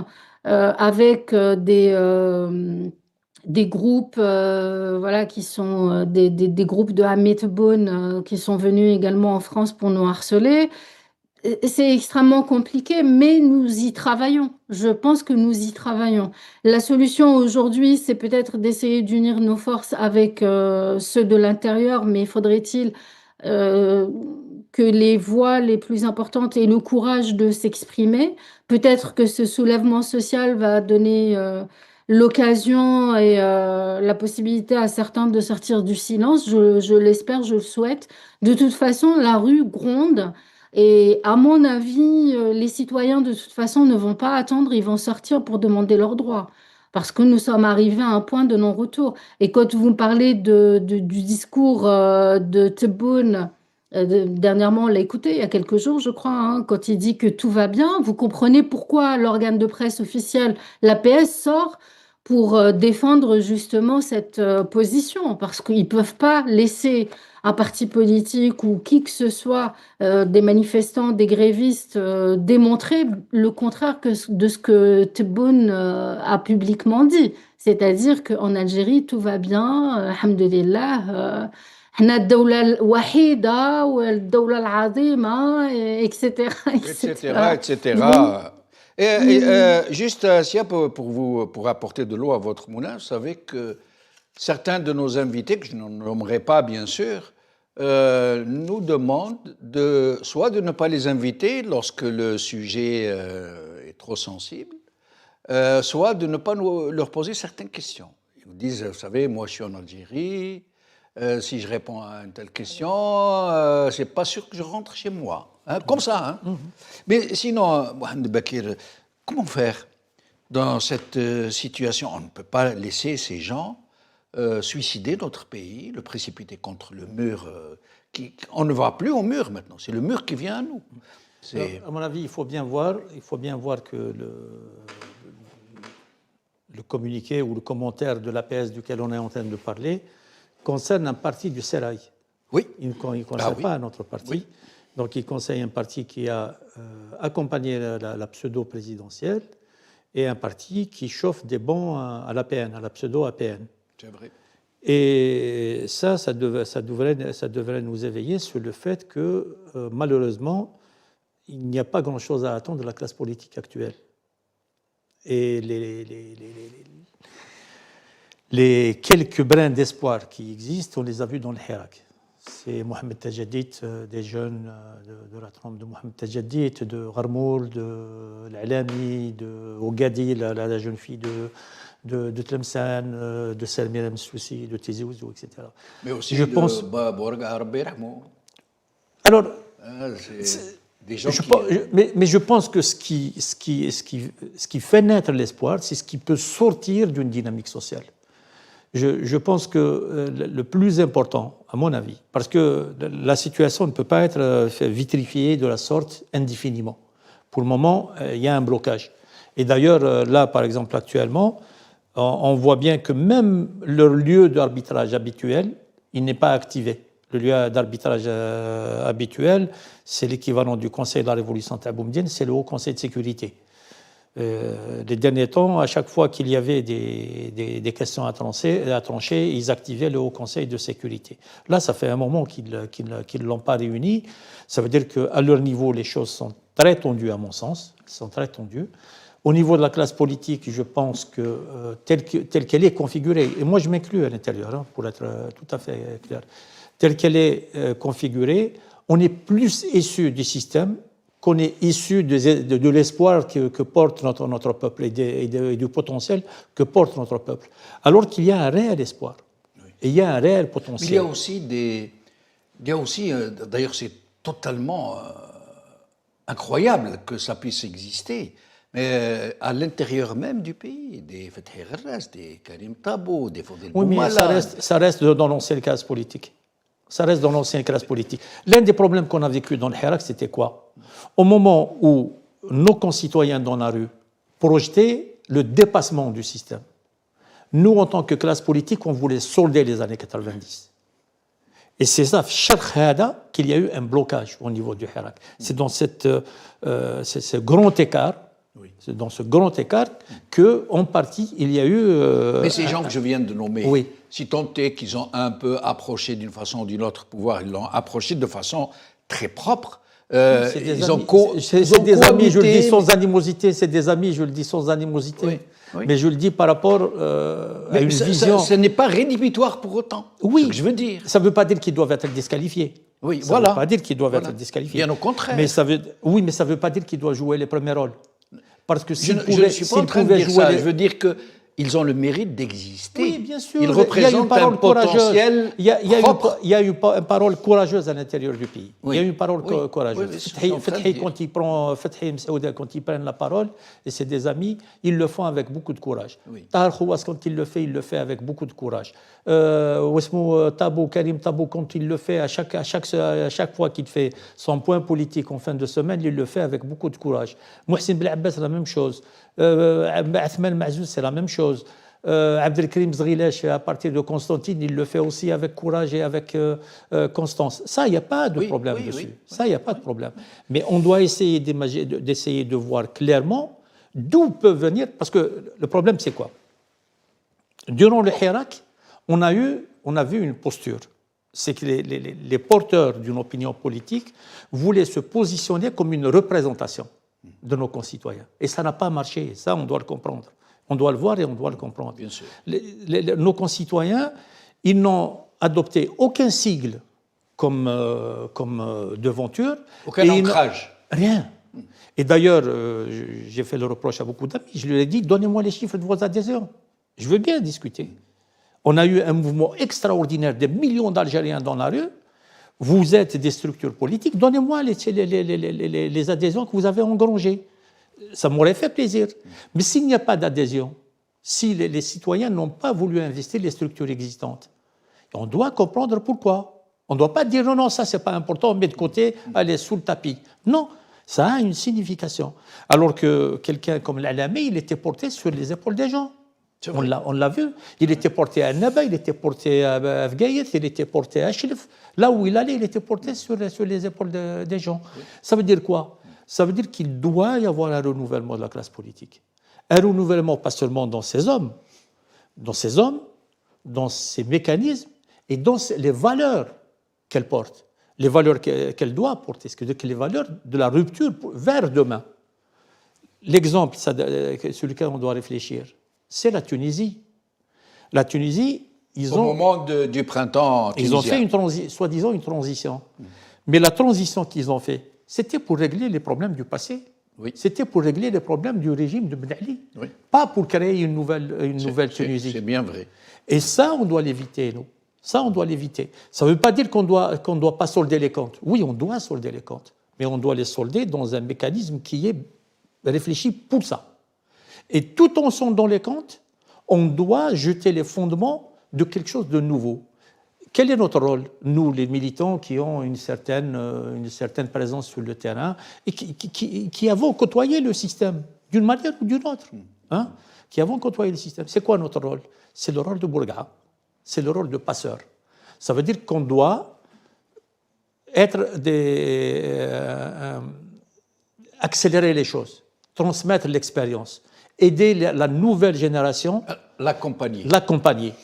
avec des groupes voilà, qui sont des groupes de Hamid Boune qui sont venus également en France pour nous harceler. C'est extrêmement compliqué, mais nous y travaillons. Je pense que nous y travaillons. La solution aujourd'hui, c'est peut-être d'essayer d'unir nos forces avec ceux de l'intérieur, mais faudrait-il que les voix les plus importantes aient le courage de s'exprimer. Peut-être que ce soulèvement social va donner l'occasion et la possibilité à certains de sortir du silence. Je l'espère, je le souhaite. De toute façon, la rue gronde. Et à mon avis, les citoyens, de toute façon, ne vont pas attendre, ils vont sortir pour demander leurs droits. Parce que nous sommes arrivés à un point de non-retour. Et quand vous me parlez du discours de Tebboune, dernièrement, on l'a écouté il y a quelques jours, je crois, hein, quand il dit que tout va bien, vous comprenez pourquoi l'organe de presse officiel, l'APS, sort pour défendre justement cette position, parce qu'ils ne peuvent pas laisser un parti politique ou qui que ce soit, des manifestants, des grévistes, démontrer le contraire de ce que Tebboune a publiquement dit. C'est-à-dire qu'en Algérie, tout va bien, alhamdoulilah, حنا الدولة الوحيدة والدولة العظيمة etc. etc., etc. etc. Juste, Sia, pour apporter de l'eau à votre moulin, vous savez que certains de nos invités, que je ne nommerai pas bien sûr, nous demandent soit de ne pas les inviter lorsque le sujet est trop sensible, soit de ne pas leur poser certaines questions. Ils nous disent, vous savez, moi je suis en Algérie, si je réponds à une telle question, c'est pas sûr que je rentre chez moi. Hein, comme ça. Hein. Mais sinon, Mohamed Bakir, comment faire dans cette situation? On ne peut pas laisser ces gens suicider notre pays, le précipiter contre le mur. On ne va plus au mur maintenant, c'est le mur qui vient à nous. Alors, à mon avis, il faut bien voir que le communiqué ou le commentaire de l'APS duquel on est en train de parler concerne un parti du Sérail. Oui. Il ne concerne pas un autre parti. Oui. Donc, il concerne un parti qui a accompagné la pseudo-présidentielle et un parti qui chauffe des bons à l'APN, à la pseudo-APN. C'est vrai. Et ça devrait nous éveiller sur le fait que, malheureusement, il n'y a pas grand-chose à attendre de la classe politique actuelle. Et les quelques brins d'espoir qui existent, on les a vus dans le Hirak. C'est Mohamed Tajadid, des jeunes de la trempe de Mohamed Tajadid, de Gharmoul, de l'Alami, de Ogadi, la jeune fille de Tlemcen, de Salmira Msoussi, de Tizi Ouzou, etc. Mais aussi je de pense... Borga Rabbi Rahmou. Alors, c'est des gens mais je pense que ce qui fait naître l'espoir, c'est ce qui peut sortir d'une dynamique sociale. Je pense que le plus important, à mon avis, parce que la situation ne peut pas être vitrifiée de la sorte indéfiniment. Pour le moment, il y a un blocage. Et d'ailleurs, là, par exemple, actuellement, on voit bien que même leur lieu d'arbitrage habituel, il n'est pas activé. Le lieu d'arbitrage habituel, c'est l'équivalent du Conseil de la Révolution taboumdienne, c'est le Haut Conseil de sécurité. Les derniers temps, à chaque fois qu'il y avait des questions à trancher, ils activaient le Haut Conseil de sécurité. Là, ça fait un moment qu'ils ne l'ont pas réuni. Ça veut dire qu'à leur niveau, les choses sont très tendues, à mon sens. Elles sont très tendues. Au niveau de la classe politique, je pense que telle qu'elle est configurée, et moi je m'inclus à l'intérieur, hein, pour être tout à fait clair, telle qu'elle est configurée, on est plus issu du système qu'on est issu de l'espoir que porte notre peuple et du potentiel que porte notre peuple. Alors qu'il y a un réel espoir. Oui. Et il y a un réel potentiel. Mais il y a aussi d'ailleurs c'est totalement incroyable que ça puisse exister, mais à l'intérieur même du pays, des Fethi Gherras, des Karim Tabo, des Fodil Boumala. Oui, mais ça reste dans l'ancienne classe politique. Ça reste dans l'ancienne classe politique. L'un des problèmes qu'on a vécu dans le Hirak, c'était quoi? Au moment où nos concitoyens dans la rue projetaient le dépassement du système, nous, en tant que classe politique, on voulait solder les années 90. Et c'est ça, qu'il y a eu un blocage au niveau du Hirak. C'est dans ce grand écart, c'est dans ce grand écart qu'en partie, il y a eu... Mais ces gens que je viens de nommer, oui. Si tant est qu'ils ont un peu approché d'une façon ou d'une autre pouvoir, ils l'ont approché de façon très propre. C'est des amis, je le dis sans animosité, c'est des amis, je le dis sans animosité. Oui, oui. Mais je le dis par rapport à une vision... Ce n'est pas rédhibitoire pour autant, oui, ce que je veux dire. Ça ne veut pas dire qu'ils doivent être disqualifiés. Oui, ça ne veut pas dire qu'ils doivent être disqualifiés. Bien au contraire. Mais ça veut pas dire qu'ils doivent jouer les premiers rôles. Parce que je ne suis pas en train de dire ça, je veux dire qu'ils ont le mérite d'exister. Oui, bien sûr. Ils représentent un potentiel il y a une parole courageuse à l'intérieur du pays. Oui. Il y a une parole courageuse. Fethi, quand ils prennent la parole, et c'est des amis, ils le font avec beaucoup de courage. Tahar Khouas, quand il le fait avec beaucoup de courage. Karim Tabo, quand il le fait, à chaque fois qu'il fait son point politique en fin de semaine, il le fait avec beaucoup de courage. Mohsin Belabbas, c'est la même chose. Athman Mazouz, c'est la même chose. Abdelkrim Zghilesh, à partir de Constantine, il le fait aussi avec courage et avec constance. Ça, il n'y a pas de problème dessus. Ça, il n'y a pas de problème. Mais on doit essayer d'essayer de voir clairement d'où peut venir, parce que le problème, c'est quoi? Durant le Hirak, on a vu une posture. C'est que les porteurs d'une opinion politique voulaient se positionner comme une représentation de nos concitoyens. Et ça n'a pas marché. Ça, on doit le comprendre. On doit le voir et on doit le comprendre. Bien sûr. Nos concitoyens, ils n'ont adopté aucun sigle comme devanture. Aucun ancrage. Rien. Et d'ailleurs, j'ai fait le reproche à beaucoup d'amis. Je leur ai dit, donnez-moi les chiffres de vos adhésions. Je veux bien discuter. On a eu un mouvement extraordinaire, des millions d'Algériens dans la rue. Vous êtes des structures politiques, donnez-moi les adhésions que vous avez engrangées. Ça m'aurait fait plaisir. Mais s'il n'y a pas d'adhésion, si les citoyens n'ont pas voulu investir les structures existantes, on doit comprendre pourquoi. On ne doit pas dire non, ça c'est pas important, on met de côté, allez, sous le tapis. Non, ça a une signification. Alors que quelqu'un comme l'Alami, il était porté sur les épaules des gens. On l'a vu. Il était porté à Naba, il était porté à Afgaït, il était porté à Ashraf. Là où il allait, il était porté sur les épaules des gens. Ça veut dire quoi? Ça veut dire qu'il doit y avoir un renouvellement de la classe politique. Un renouvellement pas seulement dans ces hommes, dans ces mécanismes et dans les valeurs qu'elle porte, les valeurs qu'elle doit porter, c'est-à-dire que les valeurs de la rupture vers demain. L'exemple sur lequel on doit réfléchir, c'est la Tunisie. La Tunisie, au moment du printemps tunisien. Ils ont fait soi-disant une transition. Mais la transition qu'ils ont fait, c'était pour régler les problèmes du passé. Oui. C'était pour régler les problèmes du régime de Ben Ali. Oui. Pas pour créer une nouvelle Tunisie. C'est bien vrai. Et ça, on doit l'éviter, nous. Ça, on doit l'éviter. Ça ne veut pas dire qu'on ne doit pas solder les comptes. Oui, on doit solder les comptes. Mais on doit les solder dans un mécanisme qui est réfléchi pour ça. Et tout en sondant les comptes, on doit jeter les fondements de quelque chose de nouveau. Quel est notre rôle, nous, les militants qui ont une certaine présence sur le terrain et qui avons côtoyé le système d'une manière ou d'une autre, hein, qui avons côtoyé le système? C'est quoi notre rôle? C'est le rôle de bourgha, c'est le rôle de passeur. Ça veut dire qu'on doit être accélérer les choses, transmettre l'expérience, aider la nouvelle génération, l'accompagner,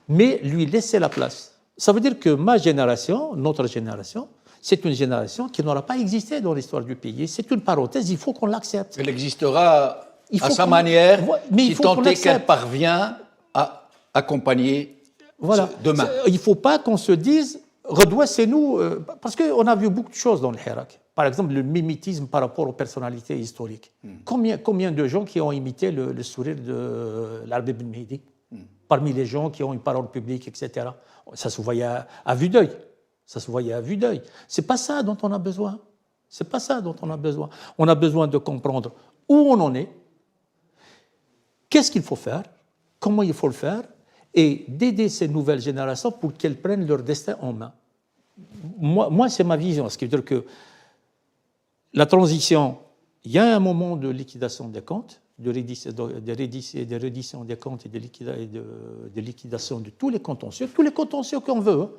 mais lui laisser la place. Ça veut dire que ma génération, notre génération, c'est une génération qui n'aura pas existé dans l'histoire du pays. C'est une parenthèse, il faut qu'on l'accepte. Elle existera à sa manière, si tant est qu'elle parvient à accompagner demain. Il ne faut pas qu'on se dise, redressez-nous, parce qu'on a vu beaucoup de choses dans le Hirak. Par exemple, le mimétisme par rapport aux personnalités historiques. Combien de gens qui ont imité le sourire de l'Arbi Ben Mehdi, parmi les gens qui ont une parole publique, etc. Ça se voyait à vue d'œil. Ça se voyait à vue d'œil. C'est pas ça dont on a besoin. C'est pas ça dont on a besoin. On a besoin de comprendre où on en est, qu'est-ce qu'il faut faire, comment il faut le faire, et d'aider ces nouvelles générations pour qu'elles prennent leur destin en main. Moi, c'est ma vision. Ce qui veut dire que la transition, il y a un moment de liquidation des comptes, de reddition des comptes et de liquidation de tous les contentieux qu'on veut. Hein.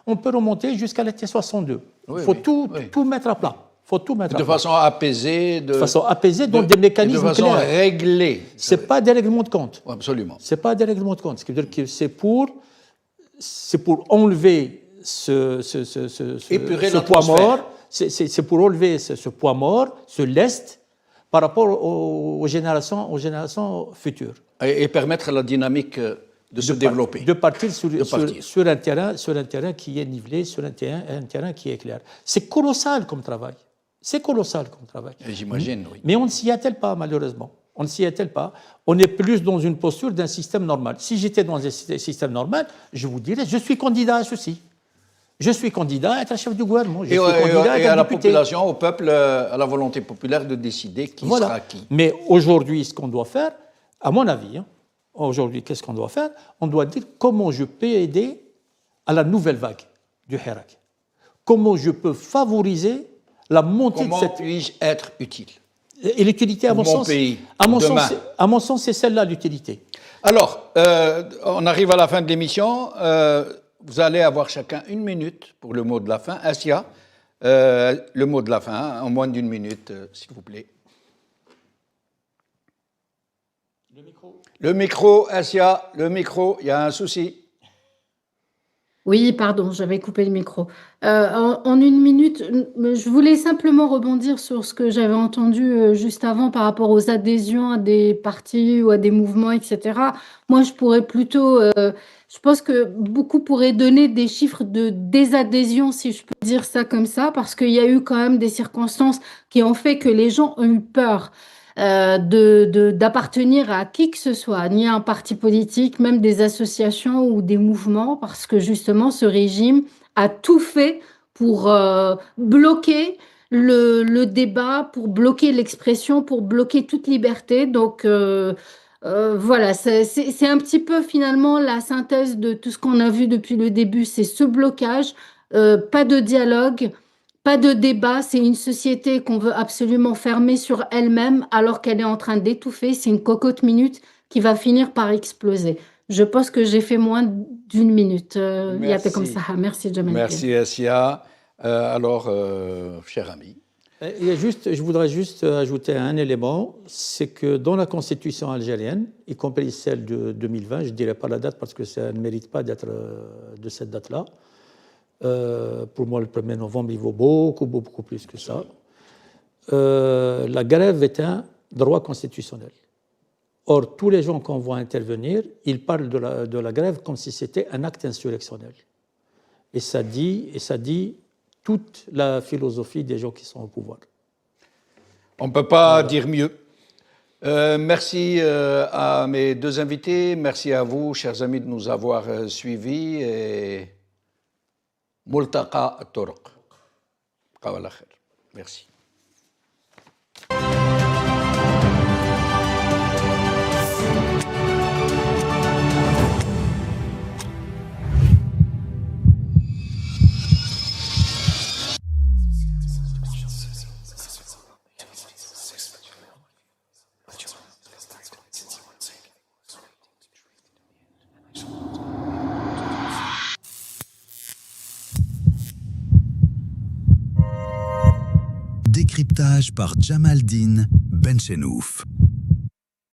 On peut remonter jusqu'à l'été 62. Il faut tout mettre à plat. De façon apaisée. De façon apaisée, dans des mécanismes clairs. De façon réglée. Ce n'est pas des règlements de compte. Absolument. Ce n'est pas des règlements de compte. Ce qui veut dire que c'est pour enlever ce poids mort. C'est pour enlever ce poids mort, ce lest, par rapport aux générations futures. Et permettre à la dynamique de se développer. De partir sur un terrain qui est nivelé, sur un terrain qui est clair. C'est colossal comme travail. J'imagine, oui. Mais on ne s'y attelle pas, malheureusement. On ne s'y attelle pas. On est plus dans une posture d'un système normal. Si j'étais dans un système normal, je vous dirais, je suis candidat à ceci. Je suis candidat à être un chef du gouvernement. Je suis candidat à être un la député. Population, au peuple, à la volonté populaire de décider qui sera qui. Mais aujourd'hui, ce qu'on doit faire, à mon avis, aujourd'hui, qu'est-ce qu'on doit faire? On doit dire comment je peux aider à la nouvelle vague du Hirak. Comment je peux favoriser la montée de cette... Comment puis-je être utile? Et l'utilité, à mon sens, pays, à mon sens, c'est celle-là, l'utilité. Alors, on arrive à la fin de l'émission. Vous allez avoir chacun 1 minute pour le mot de la fin. Assia, le mot de la fin, en moins d'1 minute, s'il vous plaît. Le micro, Assia, le micro, il y a un souci. Oui, pardon, j'avais coupé le micro. En 1 minute, je voulais simplement rebondir sur ce que j'avais entendu juste avant par rapport aux adhésions à des partis ou à des mouvements, etc. Moi, je pourrais plutôt, je pense que beaucoup pourraient donner des chiffres de désadhésion, si je peux dire ça comme ça, parce qu'il y a eu quand même des circonstances qui ont fait que les gens ont eu peur d'appartenir à qui que ce soit, ni à un parti politique, même des associations ou des mouvements, parce que justement, ce régime a tout fait pour bloquer le débat, pour bloquer l'expression, pour bloquer toute liberté. Donc, voilà, c'est un petit peu finalement la synthèse de tout ce qu'on a vu depuis le début, c'est ce blocage, pas de dialogue. Pas de débat, c'est une société qu'on veut absolument fermer sur elle-même alors qu'elle est en train d'étouffer. C'est une cocotte minute qui va finir par exploser. Je pense que j'ai fait moins d'1 minute. Yatek comme ça. Merci, Jamal. Merci, Assia. Alors, cher ami. Je voudrais juste ajouter un élément, c'est que dans la constitution algérienne, y compris celle de 2020, je ne dirai pas la date parce que ça ne mérite pas d'être de cette date-là. Pour moi, le 1er novembre, il vaut beaucoup plus que ça. La grève est un droit constitutionnel. Or, tous les gens qu'on voit intervenir, ils parlent de la grève comme si c'était un acte insurrectionnel. Et ça dit toute la philosophie des gens qui sont au pouvoir. On ne peut pas dire mieux. Merci à mes 2 invités. Merci à vous, chers amis, de nous avoir suivis. Et ملتقى الطرق. بقاو على خير. Merci. Décryptage par Jamaldine Benchenouf.